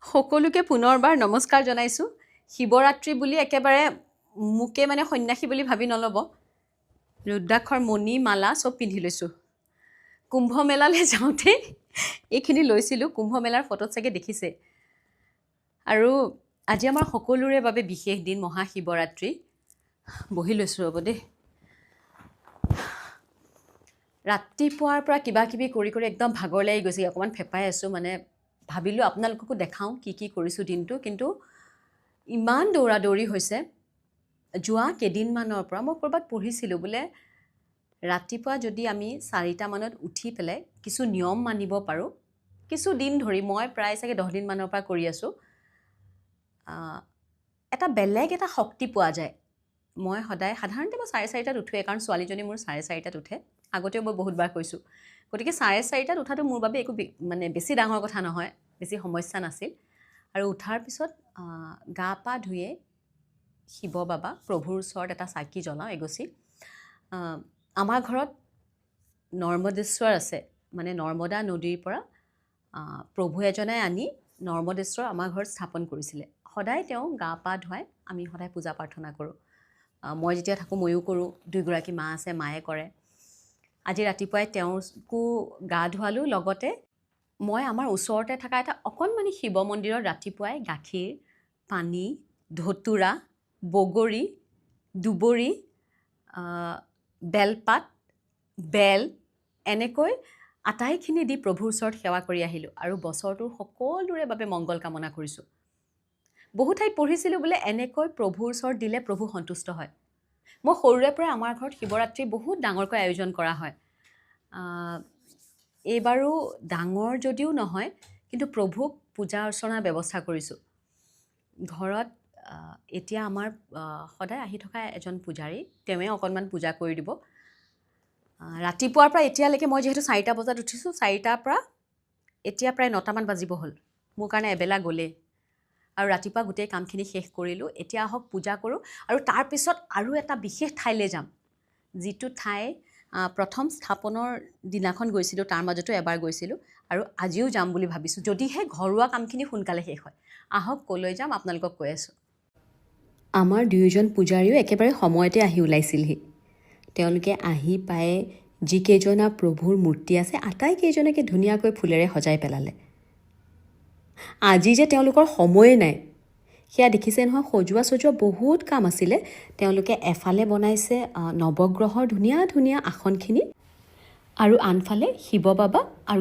সকলোকে পুনৰবাৰ নমস্কাৰ জনাইছোঁ। শিৱৰাত্ৰি বুলি একেবাৰে মোকে মানে সন্ন্যাসী বুলি ভাবি নল'ব। ৰুদ্ৰাক্ষৰ মণি মালা চব পিন্ধি লৈছোঁ। কুম্ভ মেলালৈ যাওঁতে এইখিনি লৈছিলোঁ। কুম্ভ মেলাৰ ফটোত চাগে দেখিছে। আৰু আজি আমাৰ সকলোৰে বাবে বিশেষ দিন, মহাশিৱৰাত্ৰি। বহি লৈছোঁ ৰ'ব দেই। ৰাতিপুৱাৰ পৰা কিবা কিবি কৰি কৰি একদম ভাগৰ লাগি গৈছে। অকণমান ফেপাই আছোঁ, মানে ভাবিলোঁ আপোনালোককো দেখাওঁ কি কি কৰিছোঁ দিনটো। কিন্তু ইমান দৌৰা দৌৰি হৈছে। যোৱা কেইদিনমানৰ পৰা মই ক'ৰবাত পঢ়িছিলোঁ বোলে ৰাতিপুৱা যদি আমি 4টা মানত উঠি পেলাই কিছু নিয়ম মানিব পাৰোঁ, কিছু দিন ধৰি, মই প্ৰায় চাগে 10 দিনমানৰ পৰা কৰি আছোঁ, এটা বেলেগ এটা শক্তি পোৱা যায়। মই সাধাৰণতে মই 4:30টাত উঠোৱে, কাৰণ ছোৱালীজনী মোৰ 4:30টাত উঠে। আগতেও মই বহুতবাৰ কৈছোঁ। গতিকে 4:30টাত উঠাটো মোৰ বাবে একো মানে বেছি ডাঙৰ কথা নহয়, বেছি সমস্যা নাছিল। আৰু উঠাৰ পিছত গা পা ধুয়ে শিৱ বাবা প্ৰভুৰ ওচৰত এটা চাকি জ্বলাওঁ এগছি। আমাৰ ঘৰত নৰ্মদেশ্বৰ আছে, মানে নৰ্মদা নদীৰ পৰা প্ৰভু এজনে আনি নৰ্মদেশ্বৰ আমাৰ ঘৰত স্থাপন কৰিছিলে। সদায় তেওঁ গা পা ধুৱাই আমি সদায় পূজা প্ৰাৰ্থনা কৰোঁ। মই যেতিয়া থাকোঁ ময়ো কৰোঁ, 2গৰাকী মা আছে, মায়ে কৰে। আজি ৰাতিপুৱাই তেওঁকো গা ধুৱালোঁ। লগতে মই আমাৰ ওচৰতে থকা এটা অকণমানি শিৱ মন্দিৰত ৰাতিপুৱাই গাখীৰ, পানী, ধতুৰা, বগৰী, দুবৰি, বেলপাত, বেল এনেকৈ আটাইখিনি দি প্ৰভুৰ ওচৰত সেৱা কৰি আহিলোঁ। আৰু বছৰটোৰ সকলোৰে বাবে মংগল কামনা কৰিছোঁ। বহু ঠাইত পঢ়িছিলোঁ বোলে এনেকৈ প্ৰভুৰ ওচৰত দিলে প্ৰভু সন্তুষ্ট হয়। মই সৰুৰে পৰাই আমাৰ ঘৰত শিৱৰাত্ৰি বহুত ডাঙৰকৈ আয়োজন কৰা হয়। এইবাৰো ডাঙৰ যদিও নহয়, কিন্তু প্ৰভুক পূজা অৰ্চনাৰ ব্যৱস্থা কৰিছোঁ। ঘৰত এতিয়া আমাৰ সদায় আহি থকা এজন পূজাৰী, তেওঁৱে অকণমান পূজা কৰি দিব। ৰাতিপুৱাৰ পৰা এতিয়ালৈকে মই যিহেতু 4টা বজাত উঠিছোঁ, 4টাৰ পৰা এতিয়া প্ৰায় 9টামান বাজিব হ'ল। মোৰ কাৰণে এবেলা গ'লেই। আৰু ৰাতিপুৱা গোটেই কামখিনি শেষ কৰিলোঁ। এতিয়া আহক পূজা কৰোঁ। আৰু তাৰপিছত আৰু এটা বিশেষ ঠাইলৈ যাম, যিটো ঠাই প্ৰথম স্থাপনৰ দিনাখন গৈছিলোঁ, তাৰ মাজতো এবাৰ গৈছিলোঁ, আৰু আজিও যাম বুলি ভাবিছোঁ, যদিহে ঘৰুৱা কামখিনি সোনকালে শেষ হয়। আহক ক'লৈ যাম আপোনালোকক কৈ আছোঁ। আমাৰ 2জন পূজাৰীও একেবাৰে সময়তে আহি ওলাইছিলহি। তেওঁলোকে আহি পায়ে যিকেইজনা প্ৰভুৰ মূৰ্তি আছে আটাইকেইজনকে ধুনীয়াকৈ ফুলেৰে সজাই পেলালে। আজি যে তেওঁলোকৰ সময়ে নাই, সেয়া দেখিছে নহয়। সজোৱা বহুত কাম আছিলে। তেওঁলোকে এফালে বনাইছে নৱগ্ৰহৰ ধুনীয়া ধুনীয়া আসনখিনি, আৰু আনফালে শিৱ বাবা আৰু